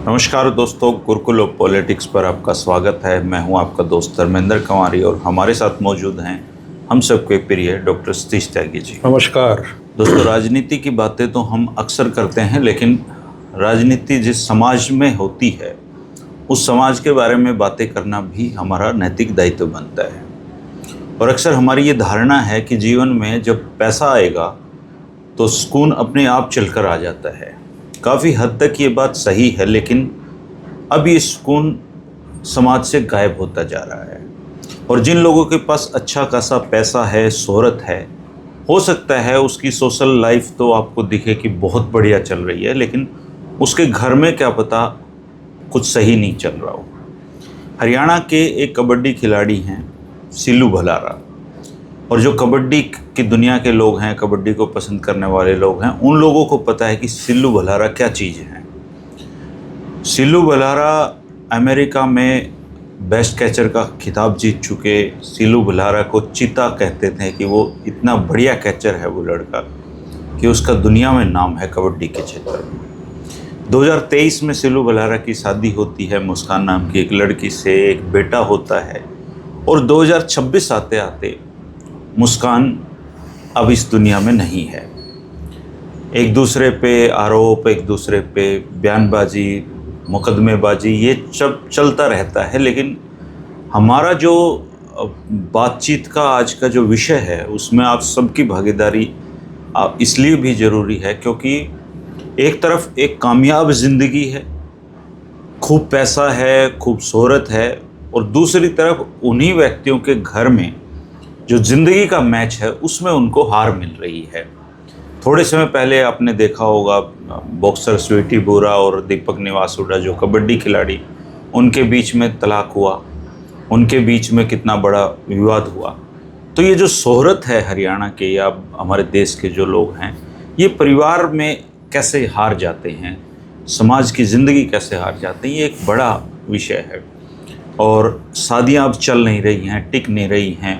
नमस्कार दोस्तों, Gurukul of politics पर आपका स्वागत है। मैं हूं आपका दोस्त धर्मेंद्र कंवारी और हमारे साथ मौजूद हैं हम सबके प्रिय डॉक्टर सतीश त्यागी जी। नमस्कार दोस्तों, राजनीति की बातें तो हम अक्सर करते हैं, लेकिन राजनीति जिस समाज में होती है उस समाज के बारे में बातें करना भी हमारा नैतिक दायित्व बनता है। और अक्सर हमारी ये धारणा है कि जीवन में जब पैसा आएगा तो सुकून अपने आप चलकर आ जाता है। काफ़ी हद तक ये बात सही है, लेकिन अब ये सुकून समाज से गायब होता जा रहा है। और जिन लोगों के पास अच्छा खासा पैसा है, शोहरत है, हो सकता है उसकी सोशल लाइफ तो आपको दिखे कि बहुत बढ़िया चल रही है, लेकिन उसके घर में क्या पता कुछ सही नहीं चल रहा हो। हरियाणा के एक कबड्डी खिलाड़ी हैं सिल्लू भलारा, और जो कबड्डी की दुनिया के लोग हैं, कबड्डी को पसंद करने वाले लोग हैं, उन लोगों को पता है कि सिल्लू भलारा क्या चीज़ है। सिल्लू भलारा अमेरिका में बेस्ट कैचर का खिताब जीत चुके। सिल्लू भलारा को चीता कहते थे कि वो इतना बढ़िया कैचर है वो लड़का कि उसका दुनिया में नाम है कबड्डी के क्षेत्र में। 2023 में सिल्लू भलारा की शादी होती है मुस्कान नाम की एक लड़की से, एक बेटा होता है। और 2026 आते आते मुस्कान अब इस दुनिया में नहीं है। एक दूसरे पे आरोप, एक दूसरे पे बयानबाजी, मुकदमेबाजी, ये सब चलता रहता है। लेकिन हमारा जो बातचीत का आज का जो विषय है उसमें आप सबकी भागीदारी आप इसलिए भी ज़रूरी है क्योंकि एक तरफ एक कामयाब ज़िंदगी है, खूब पैसा है, खूब शोहरत है, और दूसरी तरफ उन्हीं व्यक्तियों के घर में जो ज़िंदगी का मैच है उसमें उनको हार मिल रही है। थोड़े समय पहले आपने देखा होगा बॉक्सर स्वीटी बुरा और दीपक निवासुडा जो कबड्डी खिलाड़ी, उनके बीच में तलाक हुआ, उनके बीच में कितना बड़ा विवाद हुआ। तो ये जो शोहरत है हरियाणा के या हमारे देश के जो लोग हैं, ये परिवार में कैसे हार जाते हैं, समाज की ज़िंदगी कैसे हार जाते हैं, ये एक बड़ा विषय है। और शादियाँ अब चल नहीं रही हैं, टिक नहीं रही हैं।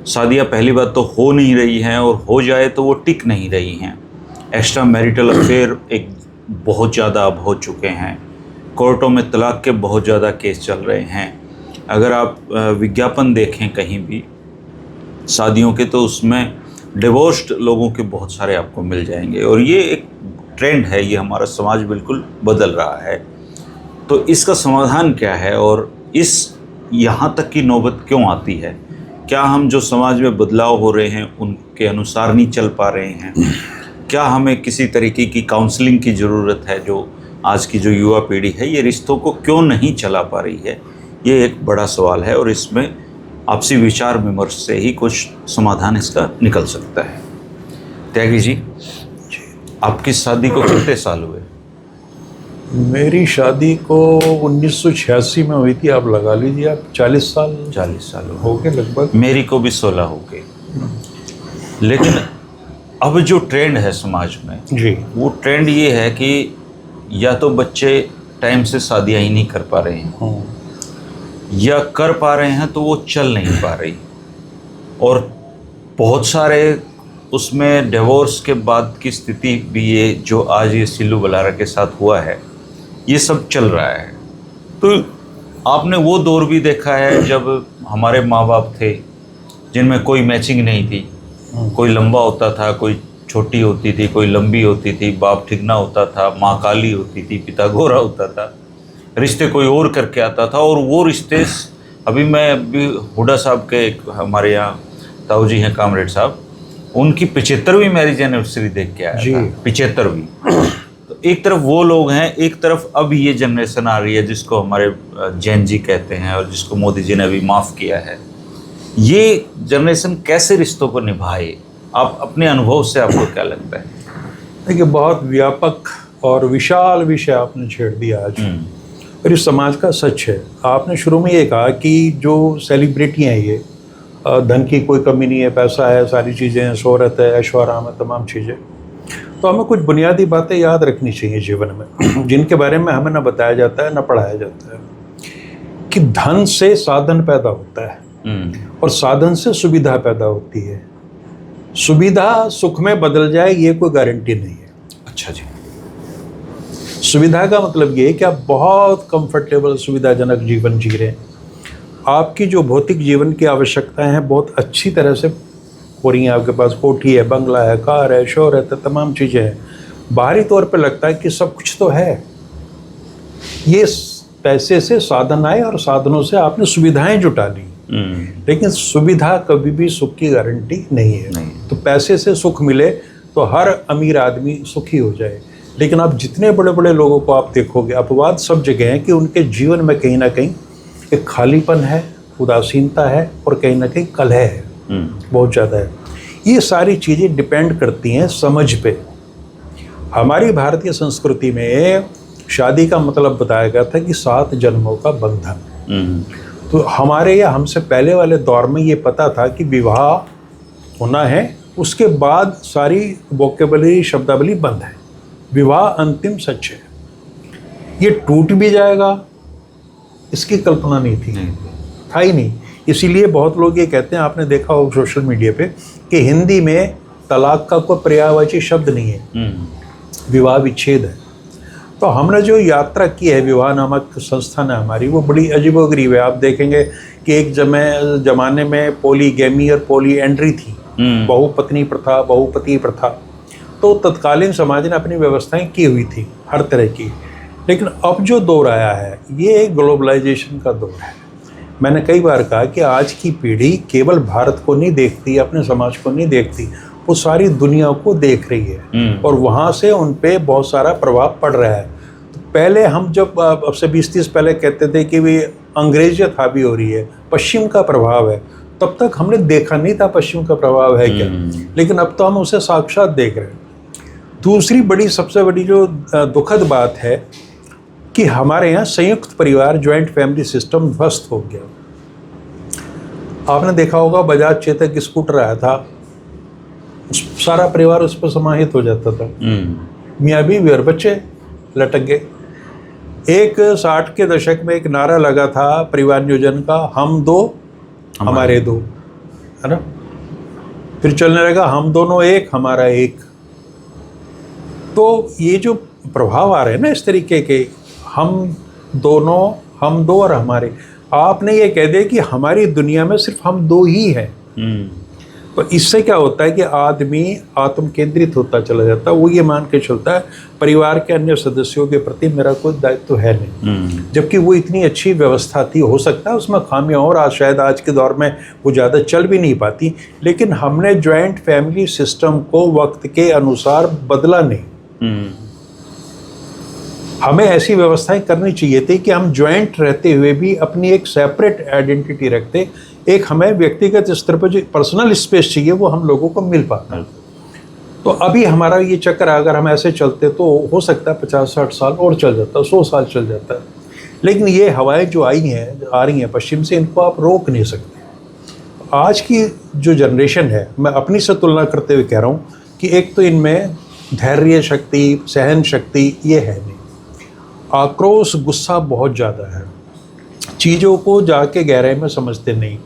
शादियाँ पहली बात तो हो नहीं रही हैं, और हो जाए तो वो टिक नहीं रही हैं। एक्स्ट्रा मैरिटल अफेयर एक बहुत ज़्यादा अब हो चुके हैं। कोर्टों में तलाक के बहुत ज़्यादा केस चल रहे हैं। अगर आप विज्ञापन देखें कहीं भी शादियों के, तो उसमें डिवोर्स्ड लोगों के बहुत सारे आपको मिल जाएंगे। और ये एक ट्रेंड है, ये हमारा समाज बिल्कुल बदल रहा है। तो इसका समाधान क्या है, और इस यहाँ तक की नौबत क्यों आती है? क्या हम जो समाज में बदलाव हो रहे हैं उनके अनुसार नहीं चल पा रहे हैं? क्या हमें किसी तरीके की काउंसलिंग की ज़रूरत है? जो आज की जो युवा पीढ़ी है ये रिश्तों को क्यों नहीं चला पा रही है, ये एक बड़ा सवाल है। और इसमें आपसी विचार विमर्श से ही कुछ समाधान इसका निकल सकता है। त्यागी जी, आपकी शादी को कितने साल हुए? मेरी शादी को 1986 में हुई थी। आप लगा लीजिए, आप 40 साल हो गए लगभग। मेरी को भी 16 हो गए। लेकिन अब जो ट्रेंड है समाज में जी, वो ट्रेंड ये है कि या तो बच्चे टाइम से शादियाँ ही नहीं कर पा रहे हैं, या कर पा रहे हैं तो वो चल नहीं पा रही। और बहुत सारे उसमें डिवोर्स के बाद की स्थिति भी, ये जो आज ये सिल्लू भलारा के साथ हुआ है, ये सब चल रहा है। तो आपने वो दौर भी देखा है जब हमारे माँ बाप थे जिनमें कोई मैचिंग नहीं थी। कोई लंबा होता था, कोई छोटी होती थी, कोई लंबी होती थी, बाप ठीक ना होता था, माँ काली होती थी, पिता गोरा होता था, रिश्ते कोई और करके आता था। और वो रिश्ते अभी हुडा साहब के हमारे यहाँ ताऊ जी हैं कामरेड साहब, उनकी 75वीं मैरिज एनिवर्सरी देख के आया था। 75वीं। तो एक तरफ वो लोग हैं, एक तरफ अब ये जनरेशन आ रही है जिसको हमारे जैन जी कहते हैं और जिसको मोदी जी ने अभी माफ़ किया है। ये जनरेशन कैसे रिश्तों को निभाए? आप अपने अनुभव से आपको क्या लगता है? देखिए, बहुत व्यापक और विशाल विषय आपने छेड़ दिया आज, और इस समाज का सच है। आपने शुरू में ये कहा कि जो सेलिब्रिटियाँ हैं, ये धन की कोई कमी नहीं है, पैसा है, सारी चीज़ें हैं, शोहरत है, ऐशो आराम है, तमाम चीज़ें। तो हमें कुछ बुनियादी बातें याद रखनी चाहिए जीवन में, जिनके बारे में हमें ना बताया जाता है ना पढ़ाया जाता है। कि धन से साधन पैदा होता है, और साधन से सुविधा पैदा होती है। सुविधा सुख में बदल जाए ये कोई गारंटी नहीं है। अच्छा जी। सुविधा का मतलब ये है कि आप बहुत कंफर्टेबल सुविधाजनक जीवन जी रहे हैं, आपकी जो भौतिक जीवन की आवश्यकताएं हैं बहुत अच्छी तरह से हो रही हैं, आपके पास कोठी है, बंगला है, कार है, शोहरत है, तमाम चीज़ें हैं। बाहरी तौर पे लगता है कि सब कुछ तो है, ये पैसे से साधन आए और साधनों से आपने सुविधाएं जुटा ली, लेकिन सुविधा कभी भी सुख की गारंटी नहीं है। तो पैसे से सुख मिले तो हर अमीर आदमी सुखी हो जाए, लेकिन आप जितने बड़े बड़े लोगों को आप देखोगे, अपवाद सब जगह है कि उनके जीवन में कहीं ना कहीं एक खालीपन है, उदासीनता है और कहीं ना कहीं कलह है, बहुत ज़्यादा है। ये सारी चीज़ें डिपेंड करती हैं समझ पे। हमारी भारतीय संस्कृति में शादी का मतलब बताया गया था कि 7 जन्मों का बंधन। तो हमारे या हमसे पहले वाले दौर में ये पता था कि विवाह होना है, उसके बाद सारी वोकेबलरी शब्दावली बंद है, विवाह अंतिम सच है, ये टूट भी जाएगा इसकी कल्पना नहीं थी, था ही नहीं। इसीलिए बहुत लोग ये कहते हैं, आपने देखा हो सोशल मीडिया पे, कि हिंदी में तलाक का कोई पर्यायवाची शब्द नहीं है, विवाह विच्छेद है। तो हमने जो यात्रा की है, विवाह नामक संस्थान है हमारी, वो बड़ी अजीबोगरीब है। आप देखेंगे कि एक जमाने में पॉलीगैमी और पॉली एंड्री थी, बहुपत्नी प्रथा, बहुपति प्रथा, तो तत्कालीन समाज ने अपनी व्यवस्थाएं की हुई थी हर तरह की। लेकिन अब जो दौर आया है, ये ग्लोबलाइजेशन का दौर है। मैंने कई बार कहा कि आज की पीढ़ी केवल भारत को नहीं देखती, अपने समाज को नहीं देखती, वो सारी दुनिया को देख रही है और वहाँ से उन पे बहुत सारा प्रभाव पड़ रहा है। तो पहले हम जब अब से 20-30 पहले कहते थे कि वे अंग्रेजियत हावी हो रही है, पश्चिम का प्रभाव है, तब तक हमने देखा नहीं था पश्चिम का प्रभाव है क्या, लेकिन अब तो हम उसे साक्षात देख रहे हैं। दूसरी बड़ी, सबसे बड़ी जो दुखद बात है कि हमारे यहाँ संयुक्त परिवार, ज्वाइंट फैमिली सिस्टम ध्वस्त हो गया। आपने देखा होगा बजाज चेतक स्कूटर आया था, सारा परिवार उस पर समाहित हो जाता था, मियाँ बीवी और बच्चे लटक गए। एक 60 के दशक में एक नारा लगा था परिवार नियोजन का, हम दो हमारे दो, है ना। फिर चलने लगा हम दोनों एक हमारा एक। तो ये जो प्रभाव आ रहे हैं ना इस तरीके के, हम दोनों, हम दो और हमारे, आपने ये कह दिया कि हमारी दुनिया में सिर्फ हम दो ही हैं। तो इससे क्या होता है कि आदमी आत्म केंद्रित होता चला जाता है, वो ये मान के चलता है परिवार के अन्य सदस्यों के प्रति मेरा कोई दायित्व है नहीं, जबकि वो इतनी अच्छी व्यवस्था थी। हो सकता है उसमें खामियां और शायद आज के दौर में वो ज़्यादा चल भी नहीं पाती, लेकिन हमने ज्वाइंट फैमिली सिस्टम को वक्त के अनुसार बदला नहीं। हमें ऐसी व्यवस्थाएं करनी चाहिए थी कि हम ज्वाइंट रहते हुए भी अपनी एक सेपरेट आइडेंटिटी रखते, एक हमें व्यक्तिगत स्तर पर जो पर्सनल स्पेस चाहिए वो हम लोगों को मिल पाता। तो अभी हमारा ये चक्कर, अगर हम ऐसे चलते तो हो सकता है 50-60 साल और चल जाता, 100 साल चल जाता है। लेकिन ये हवाएं जो आ रही हैं पश्चिम से, इनको आप रोक नहीं सकते। आज की जो जनरेशन है, मैं अपनी से तुलना करते हुए कह रहा हूँ कि एक तो इनमें धैर्य शक्ति, सहन शक्ति ये है नहीं, आक्रोश, गुस्सा बहुत ज़्यादा है, चीज़ों को जाके गहराई में समझते नहीं।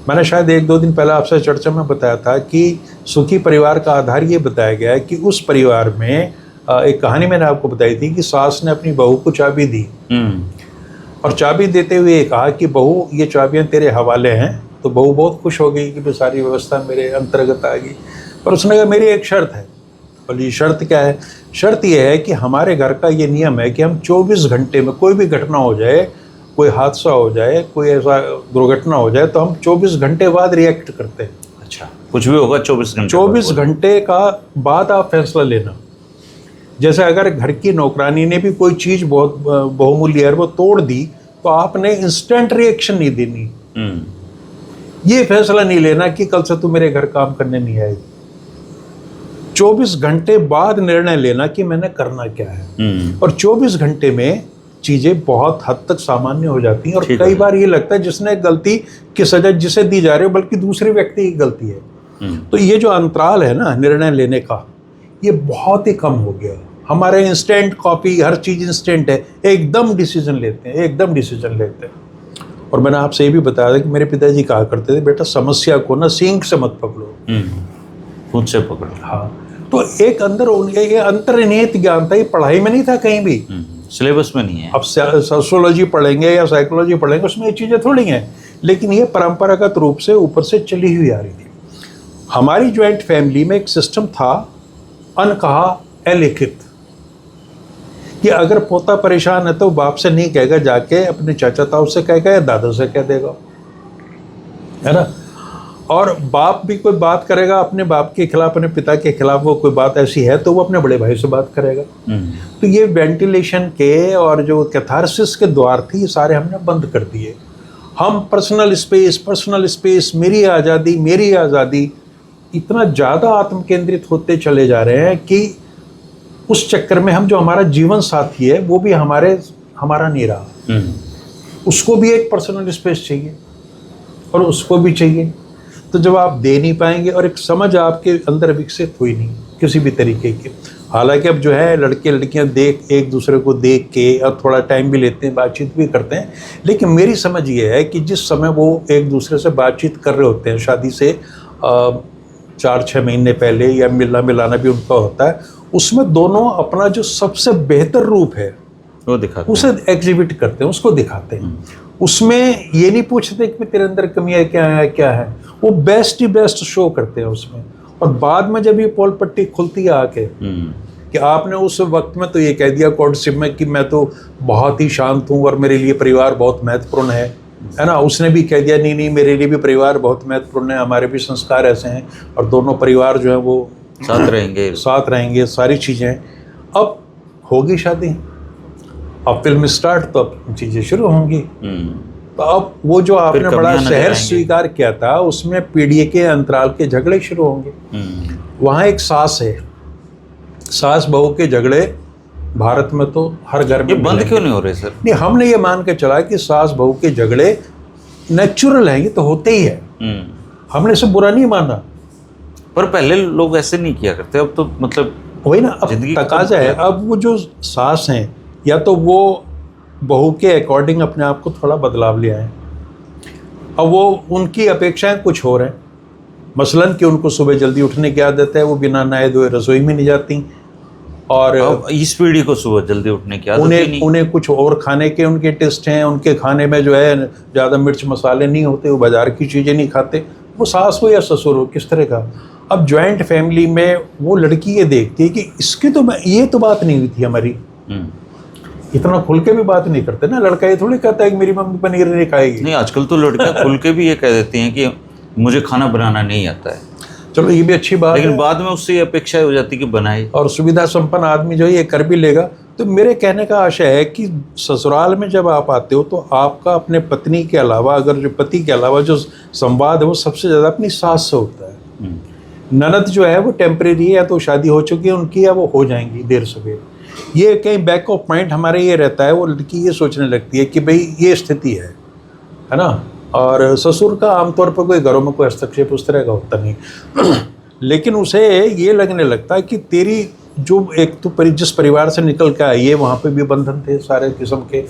मैंने शायद 1-2 दिन पहले आपसे चर्चा में बताया था कि सुखी परिवार का आधार ये बताया गया है कि उस परिवार में एक कहानी मैंने आपको बताई थी कि सास ने अपनी बहू को चाबी दी और चाबी देते हुए कहा कि बहू ये चाबियाँ तेरे हवाले हैं। तो बहू बहुत खुश हो गई कि सारी व्यवस्था मेरे अंतर्गत आ गई, पर उसने कहा मेरी एक शर्त है। बोली शर्त क्या है? शर्त यह है कि हमारे घर का ये नियम है कि हम 24 घंटे में कोई भी घटना हो जाए, कोई हादसा हो जाए, कोई ऐसा दुर्घटना हो जाए, तो हम 24 घंटे बाद रिएक्ट करते हैं। अच्छा, कुछ भी होगा 24 घंटे का बाद आप फैसला लेना। जैसे अगर घर की नौकरानी ने भी कोई चीज़ बहुत बहुमूल्य है वो तोड़ दी, तो आपने इंस्टेंट रिएक्शन नहीं देनी, ये फैसला नहीं लेना कि कल से तू मेरे घर काम करने नहीं आएगी। 24 घंटे बाद निर्णय लेना कि मैंने करना क्या है। और 24 घंटे में चीज़ें बहुत हद तक सामान्य हो जाती हैं। और कई बार ये लगता है जिसने गलती की सजा जिसे दी जा रही है बल्कि दूसरे व्यक्ति की गलती है। तो ये जो अंतराल है ना निर्णय लेने का, ये बहुत ही कम हो गया। हमारे इंस्टेंट कॉपी, हर चीज़ इंस्टेंट है, एकदम डिसीजन लेते हैं। और मैंने आपसे ये भी बताया था कि मेरे पिताजी कहा करते थे, बेटा समस्या को ना सींग से मत पकड़ो, खुद से पकड़ो। हाँ, तो एक अंदर ये अंतर्निहित ज्ञान था, ये पढ़ाई में नहीं था कहीं भी, सिलेबस में नहीं है। अब सोशियोलॉजी पढ़ेंगे या साइकोलॉजी पढ़ेंगे उसमें ये चीज़ें थोड़ी हैं, लेकिन ये परंपरागत रूप से ऊपर से चली हुई आ रही थी। हमारी ज्वाइंट फैमिली में एक सिस्टम था, अनकहा अलिखित, कि अगर पोता परेशान है तो बाप से नहीं कहेगा, जाके अपने चाचा ताऊ से कहेगा या दादा से कह देगा, है ना। और बाप भी कोई बात करेगा अपने बाप के खिलाफ, अपने पिता के खिलाफ, वो कोई बात ऐसी है तो वो अपने बड़े भाई से बात करेगा। तो ये वेंटिलेशन के और जो कैथारसिस के द्वार थे, ये सारे हमने बंद कर दिए। हम पर्सनल स्पेस, मेरी आज़ादी, इतना ज़्यादा आत्म केंद्रित होते चले जा रहे हैं कि उस चक्कर में हम जो हमारा जीवन साथी है वो भी हमारा नहीं रहा। उसको भी एक पर्सनल स्पेस चाहिए और उसको भी चाहिए। तो जब आप दे नहीं पाएंगे और एक समझ आपके अंदर विकसित हुई नहीं किसी भी तरीके की, हालांकि अब जो है लड़के लड़कियां एक दूसरे को देख के और थोड़ा टाइम भी लेते हैं, बातचीत भी करते हैं, लेकिन मेरी समझ ये है कि जिस समय वो एक दूसरे से बातचीत कर रहे होते हैं शादी से 4-6 महीने पहले, या मिलना मिलाना भी उनका होता है, उसमें दोनों अपना जो सबसे बेहतर रूप है वो दिखाते उसे एग्जिबिट करते हैं, उसको दिखाते हैं। उसमें ये नहीं पूछते कि तेरे अंदर कमियां क्या है, वो बेस्ट ही बेस्ट शो करते हैं उसमें। और बाद में जब ये पोल पट्टी खुलती है आके कि आपने उस वक्त में तो ये कह दिया कोर्टशिप में कि मैं तो बहुत ही शांत हूँ और मेरे लिए परिवार बहुत महत्वपूर्ण है ना। उसने भी कह दिया नहीं मेरे लिए भी परिवार बहुत महत्वपूर्ण है, हमारे भी संस्कार ऐसे हैं और दोनों परिवार जो है वो साथ रहेंगे सारी चीज़ें। अब होगी शादी, अब फिल्म स्टार्ट, तो अब चीज़ें शुरू होंगी। तो अब वो जो आपने बड़ा शहर स्वीकार किया था उसमें पीढ़ी के अंतराल के झगड़े शुरू होंगे। वहाँ एक सास है, सास बहू के झगड़े भारत में तो हर घर में बंद क्यों नहीं हो रहे सर? नहीं, हमने ये मान के चला कि सास बहू के झगड़े नेचुरल हैं, ये तो होते ही है, हमने इसे बुरा नहीं माना। पर पहले लोग ऐसे नहीं किया करते, अब तो मतलब वही ना, अब तकाजा है। अब वो जो सास हैं या तो वो बहू के अकॉर्डिंग अपने आप को थोड़ा बदलाव ले आए, अब वो उनकी अपेक्षाएं कुछ हो रहे हैं, मसलन कि उनको सुबह जल्दी उठने की आदत है, वो बिना नहाए धोए रसोई में नहीं जाती, और इस पीढ़ी को सुबह जल्दी उठने की आदत नहीं। उन्हें कुछ और खाने के उनके टेस्ट हैं, उनके खाने में जो है ज़्यादा मिर्च मसाले नहीं होते, वो बाजार की चीज़ें नहीं खाते, वो सास हो या ससुर हो किस तरह का। अब ज्वाइंट फैमिली में वो लड़की ये देखती है कि इसकी तो ये तो बात नहीं हुई थी हमारी, इतना खुल के भी बात नहीं करते ना। लड़का ये थोड़ी कहता है कि मेरी मम्मी पनीर नहीं खाएगी। नहीं, आजकल तो लड़कियां खुल के भी ये कह देती हैं कि मुझे खाना बनाना नहीं आता है। चलो ये भी अच्छी बात है, लेकिन बाद में उससे ये अपेक्षा हो जाती है कि बनाए, और सुविधा संपन्न आदमी जो है ये कर भी लेगा। तो मेरे कहने का आशय है कि ससुराल में जब आप आते हो तो आपका अपने पत्नी के अलावा, अगर जो पति के अलावा जो संवाद है वो सबसे ज़्यादा अपनी सास से होता है। ननद जो है वो टेम्परेरी है, या तो शादी हो चुकी है उनकी या वो हो जाएंगी देर सवेर। ये कहीं बैक ऑफ माइंड हमारे ये रहता है, वो लड़की ये सोचने लगती है कि भाई ये स्थिति है ना। और ससुर का आमतौर पर कोई घरों में कोई हस्तक्षेप उस तरह का होता नहीं लेकिन उसे ये लगने लगता है कि तेरी जो एक तो जिस परिवार से निकल के आई है वहाँ पे भी बंधन थे सारे किस्म के,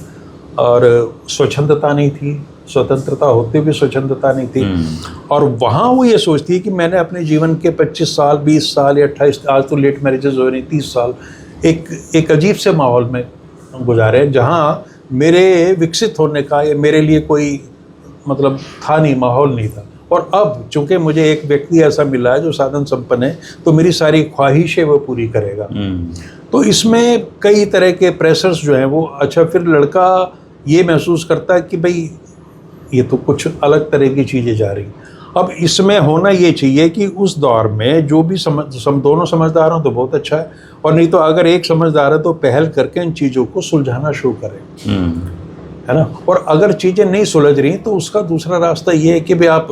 और स्वच्छंदता नहीं थी, स्वतंत्रता होते भी स्वच्छंदता नहीं थी। और वहाँ वो ये सोचती है कि मैंने अपने जीवन के 25 साल 20 साल या 28, आज तो लेट मैरिजेज हो रही, 30 साल एक अजीब से माहौल में गुजारे जहाँ मेरे विकसित होने का या मेरे लिए कोई मतलब था नहीं, माहौल नहीं था। और अब चूंकि मुझे एक व्यक्ति ऐसा मिला है जो साधन संपन्न है, तो मेरी सारी ख्वाहिशें वो पूरी करेगा। तो इसमें कई तरह के प्रेशर्स जो हैं वो, अच्छा फिर लड़का ये महसूस करता है कि भाई ये तो कुछ अलग तरह की चीज़ें जा रही। अब इसमें होना ये चाहिए कि उस दौर में जो भी दोनों समझदार हों तो बहुत अच्छा है, और नहीं तो अगर एक समझदार है तो पहल करके इन चीज़ों को सुलझाना शुरू करें, है ना। और अगर चीज़ें नहीं सुलझ रही तो उसका दूसरा रास्ता ये है कि भाई आप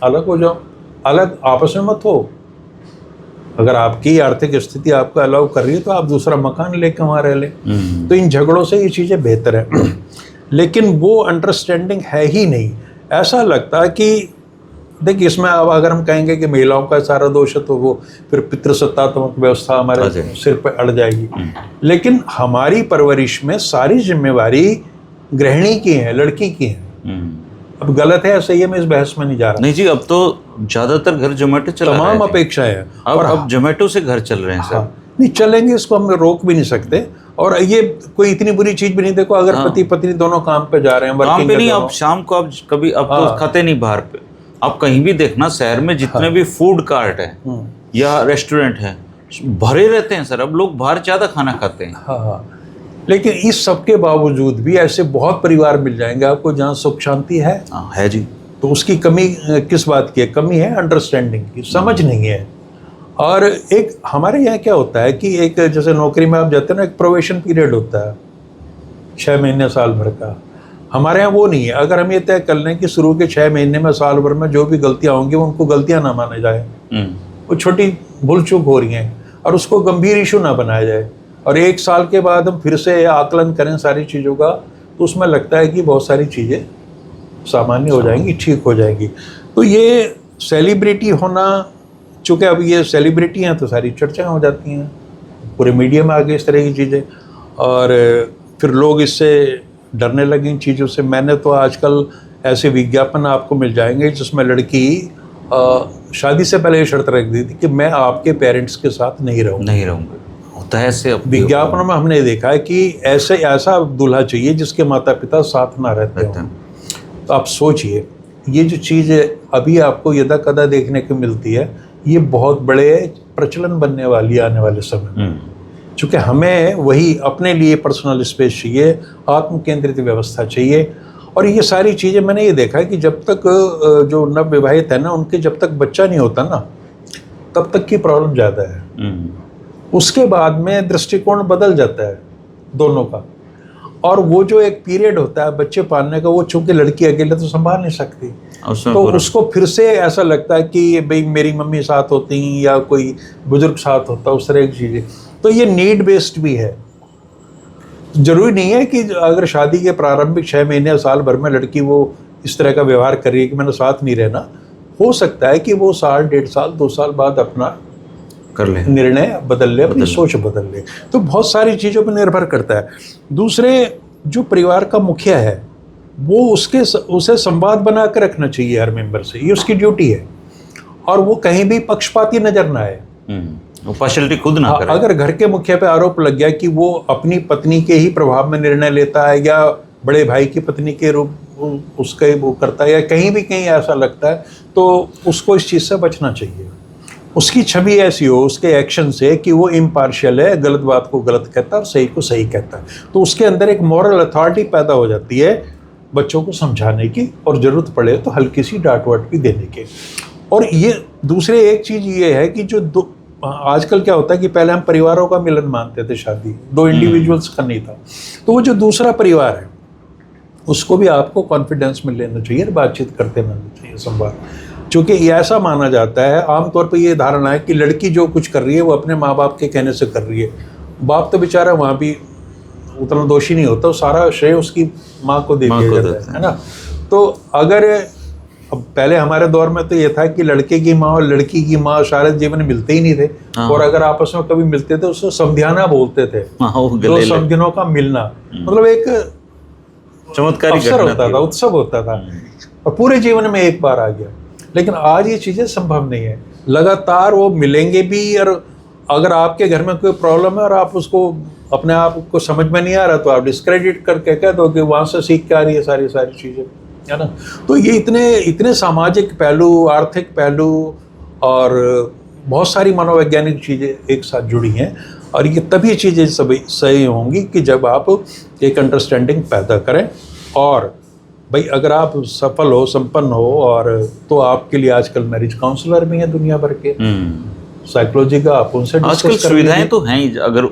अलग हो जाओ, अलग आपस में मत हो। अगर आपकी आर्थिक स्थिति आपको अलाउ कर रही है तो आप दूसरा मकान लेके वहाँ रह लें। तो इन झगड़ों से ये चीज़ें बेहतर है लेकिन वो अंडरस्टैंडिंग है ही नहीं। ऐसा लगता है कि देखिए इसमें अब अगर हम कहेंगे कि महिलाओं का सारा दोष है तो वो फिर पितृसत्तात्मक व्यवस्था हमारे सिर पर अड़ जाएगी। लेकिन हमारी परवरिश में सारी जिम्मेवारी गृहिणी की है, लड़की की है। अब गलत है सही है, मैं इस बहस में नहीं जा रहा। नहीं जी, अब तो ज्यादातर घर जोमेटो चला रहे तमाम हैं। अपेक्षाएं हैं। अब जोमेटो से घर चल रहे हैं सर। हाँ, नहीं चलेंगे, इसको हम रोक भी नहीं सकते। और ये कोई इतनी बुरी चीज भी नहीं। देखो अगर पति पत्नी दोनों काम पे जा रहे हैं, काम वर्किंग पे नहीं, अब शाम को अब कभी अब तो खाते नहीं बाहर पे। अब कहीं भी देखना शहर में जितने भी फूड कार्ट है या रेस्टोरेंट है भरे रहते हैं सर। अब लोग बाहर ज्यादा खाना खाते हैं। हाँ, लेकिन इस सब के बावजूद भी ऐसे बहुत परिवार मिल जाएंगे आपको जहाँ सुख शांति है। है जी। तो उसकी कमी किस बात की है? कमी है अंडरस्टैंडिंग की, समझ नहीं है। और एक हमारे यहाँ क्या होता है कि एक जैसे नौकरी में आप जाते हैं ना, एक प्रोबेशन पीरियड होता है 6 महीने साल भर का। हमारे यहाँ वो नहीं है। अगर हम ये तय कर लें कि शुरू के 6 महीने में साल भर में जो भी गलतियाँ होंगी वो उनको गलतियाँ ना माना जाए, वो छोटी भूल चूक हो रही हैं और उसको गंभीर इशू ना बनाया जाए, और 1 साल के बाद हम फिर से आकलन करें सारी चीज़ों का, तो उसमें लगता है कि बहुत सारी चीज़ें सामान्य हो जाएंगी, ठीक हो जाएंगी। तो ये सेलिब्रिटी होना, चूँकि अब ये सेलिब्रिटी हैं तो सारी चर्चाएं हो जाती हैं, पूरे मीडिया में आ गई इस तरह की चीज़ें, और फिर लोग इससे डरने लगे इन चीज़ों से। मैंने तो आजकल ऐसे विज्ञापन आपको मिल जाएंगे जिसमें लड़की शादी से पहले ये शर्त रख दी थी कि मैं आपके पेरेंट्स के साथ नहीं रहूँगी। होता है ऐसे। विज्ञापनों में हमने देखा है कि ऐसा दूल्हा चाहिए जिसके माता पिता साथ ना रहते हों। तो आप सोचिए, ये जो चीज़ अभी आपको यदा कदा देखने को मिलती है, ये बहुत बड़े प्रचलन बनने वाली आने वाले समय में। चूँकि हमें वही अपने लिए पर्सनल स्पेस चाहिए, आत्म केंद्रित व्यवस्था चाहिए। और ये सारी चीज़ें मैंने ये देखा है कि जब तक जो नवविवाहित है ना, उनके जब तक बच्चा नहीं होता ना, तब तक की प्रॉब्लम ज़्यादा है। उसके बाद में दृष्टिकोण बदल जाता है दोनों का। और वो जो एक पीरियड होता है बच्चे पालने का, वो चूंकि लड़की अकेले तो संभाल नहीं सकती, तो उसको फिर से ऐसा लगता है कि भाई मेरी मम्मी साथ होती या कोई बुजुर्ग साथ होता, उस तरह की चीज़ें। तो ये नीड बेस्ड भी है। जरूरी नहीं है कि अगर शादी के प्रारंभिक 6 महीने या साल भर में लड़की वो इस तरह का व्यवहार कर रही है कि मैंने साथ नहीं रहना। हो सकता है कि वो साल, 1.5 साल, 2 साल बाद अपना कर ले, निर्णय बदल ले, अपनी सोच बदल ले। तो बहुत सारी चीज़ों पर निर्भर करता है। दूसरे, जो परिवार का मुखिया है वो उसे संवाद बना कर रखना चाहिए हर मेंबर से, ये उसकी ड्यूटी है। और वो कहीं भी पक्षपाती नजर ना आए, वो पार्शियलिटी खुद ना करे। अगर घर के मुखिया पे आरोप लग गया कि वो अपनी पत्नी के ही प्रभाव में निर्णय लेता है या बड़े भाई की पत्नी के रूप उसके वो करता है, या कहीं ऐसा लगता है, तो उसको इस चीज़ से बचना चाहिए। उसकी छवि ऐसी हो उसके एक्शन से कि वो इम्पार्शियल है, गलत बात को गलत कहता है और सही को सही कहता है। तो उसके अंदर एक मॉरल अथॉरिटी पैदा हो जाती है बच्चों को समझाने की, और ज़रूरत पड़े तो हल्की सी डांट वाट भी देने के। और ये दूसरे एक चीज़ ये है कि जो आजकल क्या होता है कि पहले हम परिवारों का मिलन मानते थे, शादी 2 इंडिविजुअल्स का नहीं था। तो वो जो दूसरा परिवार है उसको भी आपको कॉन्फिडेंस में लेना चाहिए, बातचीत करते रहना चाहिए, संवाद। चूँकि ऐसा माना जाता है, आमतौर पर ये धारणा है कि लड़की जो कुछ कर रही है वो अपने माँ बाप के कहने से कर रही है। बाप तो बेचारा वहाँ भी उतना दोषी नहीं होता, सारा श्रेय उसकी माँ को दे दिया जाता है ना। तो अगर अब पहले हमारे दौर में तो ये था कि लड़के की माँ और लड़की की माँ सारे जीवन मिलते ही नहीं थे, और अगर आपस में कभी मिलते थे उसको समधियाना बोलते थे। तो समधिनों का मिलना मतलब एक चमत्कारी अवसर होता था, उत्सव होता था, और पूरे जीवन में एक बार आ गया। लेकिन आज ये चीज़ें संभव नहीं है। लगातार वो मिलेंगे भी, और अगर आपके घर में कोई प्रॉब्लम है और आप उसको अपने आप को समझ में नहीं आ रहा तो आप डिस्क्रेडिट करके कह दो कि वहाँ से सीख के आ रही है सारी चीज़ें, है ना। तो ये इतने सामाजिक पहलू, आर्थिक पहलू और बहुत सारी मनोवैज्ञानिक चीज़ें एक साथ जुड़ी हैं, और ये तभी चीज़ें सभी सही होंगी कि जब आप एक अंडरस्टैंडिंग पैदा करें। और भाई अगर आप सफल हो, संपन्न हो, और तो आपके लिए आजकल मैरिज काउंसलर भी हैं दुनिया भर के, साइकोलॉजी का, आप उनसे आजकल सुविधाएं तो हैं ही। अगर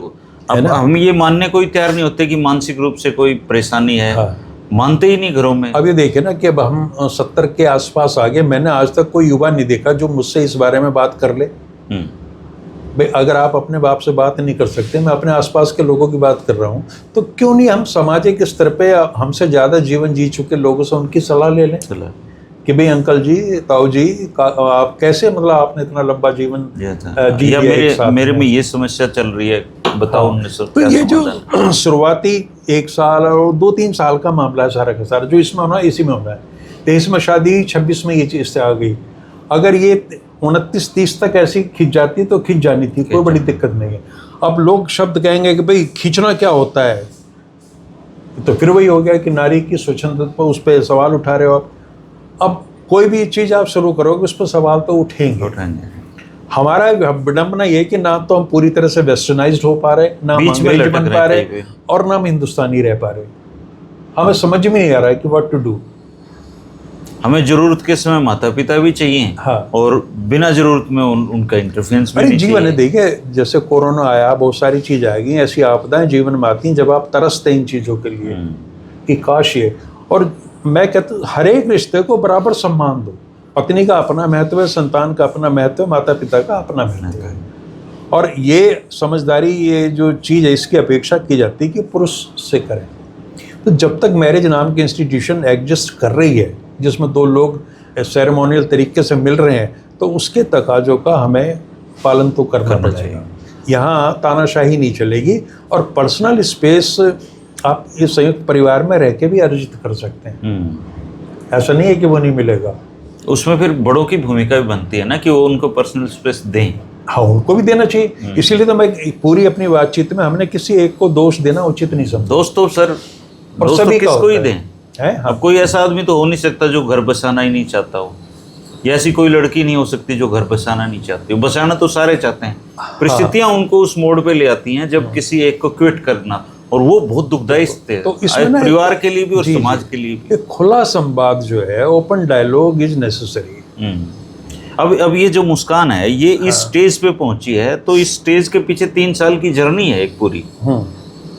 अब हम ये मानने को ही तैयार नहीं होते कि मानसिक रूप से कोई परेशानी है, मानते ही नहीं घरों में। अब ये देखिए ना कि अब हम 70 के आसपास आ गए, मैंने आज तक कोई युवा नहीं देखा जो मुझसे इस बारे में बात कर ले। भाई अगर आप अपने बाप से बात नहीं कर सकते, मैं अपने आसपास के लोगों की बात कर रहा हूँ, तो क्यों नहीं हम सामाजिक स्तर पे हमसे ज़्यादा जीवन जी चुके लोगों से उनकी सलाह ले लें कि भाई अंकल जी, ताऊ जी, आप कैसे, मतलब आपने इतना लंबा जीवन जी, मेरे में ये समस्या चल रही है, बताओ। तो ये जो शुरुआती 1 साल और 2-3 साल का मामला है सारा का सारा, जो इसमें होना है इसी में होना है। 23 में शादी, 26 में ये चीज़ से आ गई। अगर ये 29-30 तक ऐसी खिंच जाती तो खिंच जानी थी, कोई बड़ी दिक्कत नहीं है। अब लोग शब्द कहेंगे कि भाई खींचना क्या होता है, तो फिर वही हो गया कि नारी की स्वच्छंदता पर उस पर सवाल उठा रहे हो आप। अब कोई भी चीज़ आप शुरू करोगे उस पर सवाल तो उठेंगे। हमारा विडंबना ये है कि ना तो हम पूरी तरह से वेस्टर्नाइज्ड हो पा रहे, ना हम अंग्रेज बन पा रहे, और ना हम हिंदुस्तानी रह पा रहे। हमें समझ में नहीं आ रहा है कि व्हाट टू डू। हमें जरूरत के समय माता पिता भी चाहिए, हाँ, और बिना जरूरत में उनका इंटरफेरेंस भी नहीं जीवन है। देखिए जैसे कोरोना आया, बहुत सारी चीज़ आ गई, ऐसी आपदाएं जीवन में आती हैं जब आप तरसते हैं इन चीज़ों के लिए कि काश ये। और मैं कहता हूँ हर एक रिश्ते को बराबर सम्मान दो। पत्नी का अपना महत्व है, संतान का अपना महत्व है, माता पिता का अपना महत्व है। और ये समझदारी, ये जो चीज़ है, इसकी अपेक्षा की जाती है कि पुरुष से करें। तो जब तक मैरिज नाम की इंस्टीट्यूशन एग्जिस्ट कर रही है जिसमें दो लोग सेरेमोनियल तरीके से मिल रहे हैं, तो उसके तकाजों का हमें पालन तो करना पड़ेगा। यहाँ तानाशाही नहीं चलेगी। और पर्सनल स्पेस आप इस संयुक्त परिवार में रह के भी अर्जित कर सकते हैं, ऐसा नहीं है कि वो नहीं मिलेगा। उसमें फिर बड़ों की भूमिका भी बनती है ना कि वो उनको पर्सनल स्पेस दें। हाँ, उनको भी देना चाहिए। इसीलिए तो मैं पूरी अपनी बातचीत में हमने किसी एक को दोष देना उचित नहीं समझा। दोस्त तो सर, और दोस्त सभी तो किसको ही दें है। हाँ। अब कोई ऐसा आदमी तो हो नहीं सकता जो घर बसाना ही नहीं चाहता हो, या ऐसी कोई लड़की नहीं हो सकती जो घर बसाना नहीं चाहती हो। बसाना तो सारे चाहते हैं, परिस्थितियां उनको उस मोड़ पे ले आती हैं जब किसी एक को क्विट करना, और वो बहुत दुखदायी थे तो इसमें परिवार के लिए भी और समाज के लिए भी। खुला संवाद जो है, ओपन डायलॉग इज नेसेसरी। अब ये जो मुस्कान है, ये इस स्टेज पे पहुंची है, तो इस स्टेज के पीछे 3 साल की जर्नी है एक पूरी।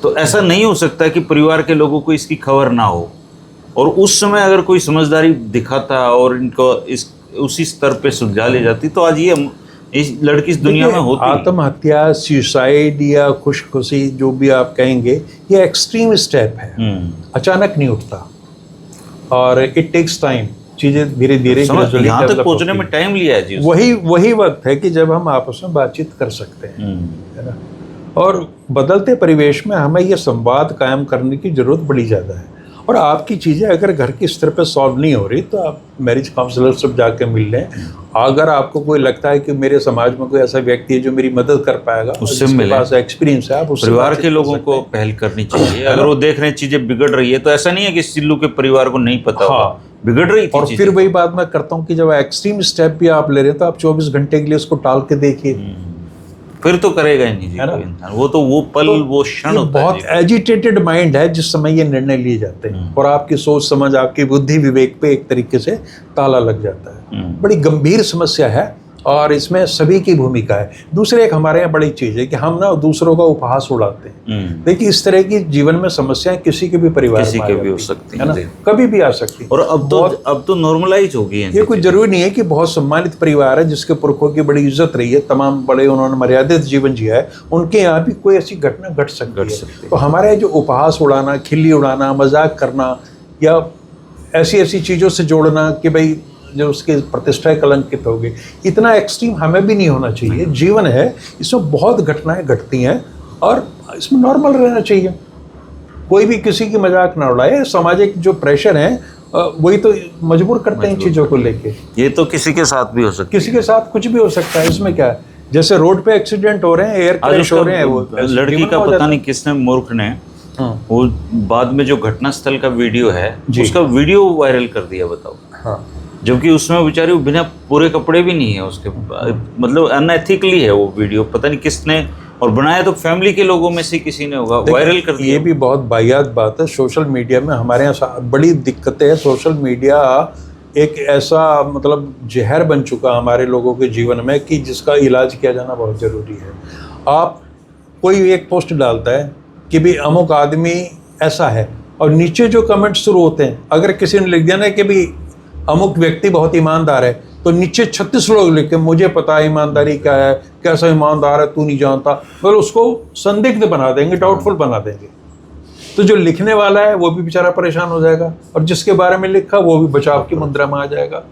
तो ऐसा नहीं हो सकता कि परिवार के लोगों को इसकी खबर ना हो, और उस समय अगर कोई समझदारी दिखाता और इनको उसी स्तर पे सुलझा ले जाती, तो आज ये इस लड़की इस दुनिया में होती। आत्महत्या, सुसाइड या खुशखुशी जो भी आप कहेंगे, ये एक्सट्रीम स्टेप है, अचानक नहीं उठता, और इट टेक्स टाइम। चीजें धीरे धीरे यहाँ तक पहुँचने में टाइम लिया है जी। वही वक्त है कि जब हम आपस में बातचीत कर सकते हैं, है ना। और बदलते परिवेश में हमें ये संवाद कायम करने की जरूरत बड़ी ज़्यादा है। और आपकी चीज़ें अगर घर के स्तर पर सॉल्व नहीं हो रही, तो आप मैरिज काउंसलर से जाके मिल लें। अगर आपको कोई लगता है कि मेरे समाज में कोई ऐसा व्यक्ति है जो मेरी मदद कर पाएगा, उससे मिले, एक्सपीरियंस है, आप परिवार के लोगों को पहल करनी चाहिए। अगर वो देख रहे हैं चीजें बिगड़ रही है, तो ऐसा नहीं है कि सिल्लू के परिवार को नहीं पता होगा, बिगड़ रही थी। और फिर वही बात मैं करता हूँ कि जब एक्सट्रीम स्टेप भी आप ले रहे हैं, तो आप 24 घंटे के लिए उसको टाल के देखिए, फिर तो करेगा ही नहीं जी कोई इंसान। वो पल, वो क्षण होता है। बहुत एजिटेटेड माइंड है जिस समय ये निर्णय लिए जाते हैं, और आपकी सोच समझ, आपकी बुद्धि विवेक पे एक तरीके से ताला लग जाता है। बड़ी गंभीर समस्या है, और इसमें सभी की भूमिका है। दूसरे एक हमारे यहाँ बड़ी चीज़ है कि हम ना दूसरों का उपहास उड़ाते हैं। देखिए इस तरह की जीवन में समस्याएं किसी के भी परिवार में भी हो सकती है ना, कभी भी आ सकती है। और अब तो नॉर्मलाइज हो गई है। ये कोई जरूरी नहीं है कि बहुत सम्मानित परिवार है जिसके पुरखों की बड़ी इज्जत रही है, तमाम बड़े उन्होंने मर्यादित जीवन जिया है, उनके यहाँ भी कोई ऐसी घटना घट सकती है। तो हमारे जो उपहास उड़ाना, खिल्ली उड़ाना, मजाक करना, या ऐसी चीज़ों से जोड़ना कि भाई जो उसके प्रतिष्ठा कलंकित हो गई, इतना एक्सट्रीम हमें भी नहीं होना चाहिए। जीवन है, इसमें बहुत घटनाएं घटती हैं, और इसमें नॉर्मल रहना चाहिए। कोई भी किसी की मजाक ना उड़ाए। सामाजिक जो प्रेशर है वही तो मजबूर करते हैं इन चीज़ों को लेके। ये तो किसी के साथ भी हो सकता है, किसी के साथ कुछ भी हो सकता है। इसमें क्या है, जैसे रोड पे एक्सीडेंट हो रहे हैं, एयर क्रैश हो रहे हैं, वो लड़की का पता नहीं किसने, मूर्ख ने, वो बाद में जो घटना स्थल का वीडियो है उसका वीडियो वायरल कर दिया, बताओ। हाँ, जबकि उसमें बेचारी बिना पूरे कपड़े भी नहीं है उसके, मतलब अनएथिकली है वो वीडियो। पता नहीं किसने, और बनाया तो फैमिली के लोगों में से किसी ने होगा, वायरल कर दिया। ये भी बहुत वाहियात बात है। सोशल मीडिया में हमारे यहाँ बड़ी दिक्कतें हैं। सोशल मीडिया एक ऐसा मतलब जहर बन चुका हमारे लोगों के जीवन में कि जिसका इलाज किया जाना बहुत ज़रूरी है। आप कोई एक पोस्ट डालता है कि भाई अमुक आदमी ऐसा है, और नीचे जो कमेंट शुरू होते हैं, अगर किसी ने लिख दिया ना कि भाई अमुक व्यक्ति बहुत ईमानदार है, तो नीचे 36 लोग लिखे मुझे पता है ईमानदारी क्या है, कैसा ईमानदार है तू नहीं जानता। मतलब उसको संदिग्ध बना देंगे, डाउटफुल बना देंगे। तो जो लिखने वाला है वो भी बेचारा परेशान हो जाएगा, और जिसके बारे में लिखा वो भी बचाव की मुद्रा में आ जाएगा।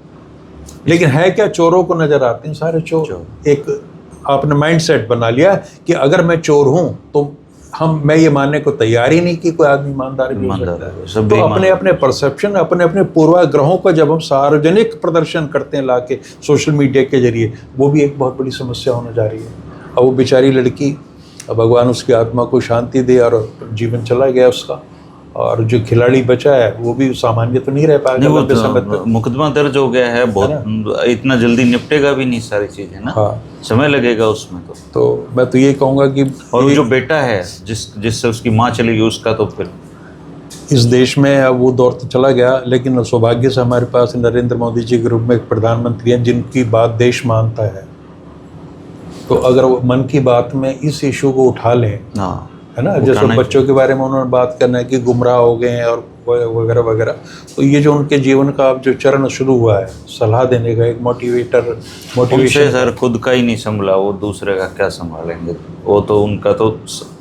लेकिन है क्या, चोरों को नजर आते हैं सारे चोर। एक आपने माइंड सेट बना लिया कि अगर मैं चोर हूँ तो मैं ये मानने को तैयार ही नहीं कि कोई आदमी ईमानदार भी हो ईमानदार सकता है, है। सब तो बेईमान अपने अपने परसेप्शन, अपने अपने पूर्वाग्रहों का जब हम सार्वजनिक प्रदर्शन करते हैं लाके सोशल मीडिया के जरिए, वो भी एक बहुत बड़ी समस्या होने जा रही है। अब वो बेचारी लड़की, अब भगवान उसकी आत्मा को शांति दे, और जीवन चला गया उसका, और जो खिलाड़ी बचा है वो भी सामान्य तो नहीं रह पाएगा नहीं, वो लंबे समय तो तक। मुकदमा दर्ज हो गया है, बहुत इतना जल्दी निपटेगा भी नहीं सारी चीजें ना। हाँ, समय लगेगा उसमें तो मैं तो ये कहूँगा कि और वो जो बेटा है जिससे उसकी माँ चली गई, उसका तो फिर इस देश में अब वो दौर तो चला गया, लेकिन सौभाग्य से हमारे पास नरेंद्र मोदी जी के रूप में एक प्रधानमंत्री हैं जिनकी बात देश मानता है। तो अगर वो मन की बात में इस इशू को उठा लें, हाँ, है ना, जैसे बच्चों के बारे में उन्होंने बात करना है कि गुमराह हो गए हैं और वगैरह वगैरह, तो ये जो उनके जीवन का अब जो चरण शुरू हुआ है, सलाह देने का, एक मोटिवेशन। सर खुद का ही नहीं संभला, वो दूसरे का क्या संभालेंगे। वो तो उनका तो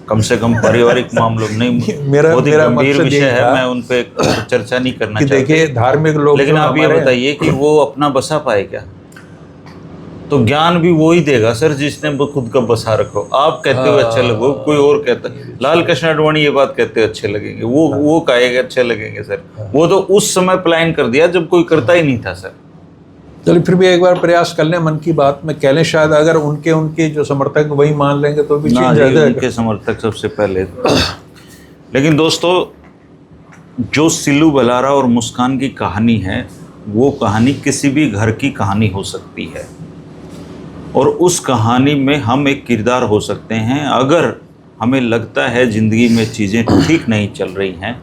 कम से कम पारिवारिक मामलों में नहीं, मेरा गंभीर मकसद विषय ये है, था मैं उन पे चर्चा नहीं करना कि चाहता। देखिए धार्मिक लोग, लेकिन आप ये बताइए कि वो अपना बसा पाए क्या? तो ज्ञान भी वो ही देगा सर जिसने वो खुद का बसा रखो। आप कहते हो अच्छे लगो, कोई और कहता, लाल कृष्ण आडवाणी ये बात कहते हो अच्छे लगेंगे, वो कहेगा अच्छे लगेंगे सर। वो तो उस समय प्लान कर दिया जब कोई करता ही नहीं था सर। चलिए फिर भी एक बार प्रयास कर लें, मन की बात में कह लें, शायद अगर उनके जो समर्थक वही मान लेंगे तो भी चेंज आ जाएगा। उनके समर्थक सबसे पहले। लेकिन दोस्तों, जो सिल्लू बलारा और मुस्कान की कहानी है, वो कहानी किसी भी घर की कहानी हो सकती है, और उस कहानी में हम एक किरदार हो सकते हैं। अगर हमें लगता है ज़िंदगी में चीज़ें ठीक नहीं चल रही हैं,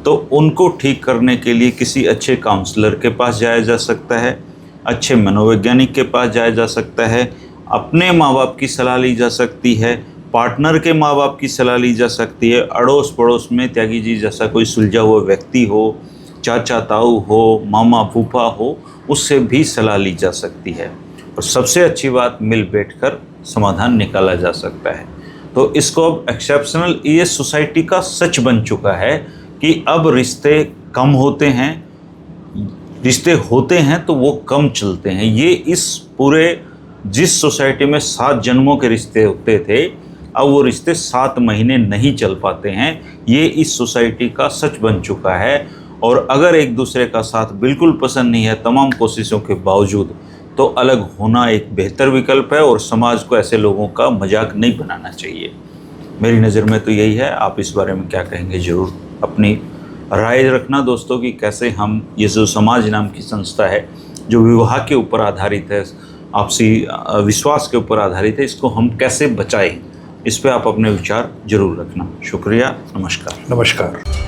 तो उनको ठीक करने के लिए किसी अच्छे काउंसलर के पास जाया जा सकता है, अच्छे मनोवैज्ञानिक के पास जाया जा सकता है, अपने माँ बाप की सलाह ली जा सकती है, पार्टनर के माँ बाप की सलाह ली जा सकती है, अड़ोस पड़ोस में त्यागी जी जैसा कोई सुलझा हुआ व्यक्ति हो, चाचा ताऊ हो, मामा फूफा हो, उससे भी सलाह ली जा सकती है। और सबसे अच्छी बात, मिल बैठकर समाधान निकाला जा सकता है। तो इसको अब एक्सेप्शनल, ये सोसाइटी का सच बन चुका है कि अब रिश्ते कम होते हैं, रिश्ते होते हैं तो वो कम चलते हैं। ये इस पूरे, जिस सोसाइटी में 7 जन्मों के रिश्ते होते थे, अब वो रिश्ते 7 महीने नहीं चल पाते हैं। ये इस सोसाइटी का सच बन चुका है। और अगर एक दूसरे का साथ बिल्कुल पसंद नहीं है तमाम कोशिशों के बावजूद, तो अलग होना एक बेहतर विकल्प है, और समाज को ऐसे लोगों का मजाक नहीं बनाना चाहिए। मेरी नज़र में तो यही है। आप इस बारे में क्या कहेंगे, ज़रूर अपनी राय रखना दोस्तों, कि कैसे हम ये जो समाज नाम की संस्था है, जो विवाह के ऊपर आधारित है, आपसी विश्वास के ऊपर आधारित है, इसको हम कैसे बचाएं। इस पे आप अपने विचार जरूर रखना। शुक्रिया, नमस्कार। नमस्कार।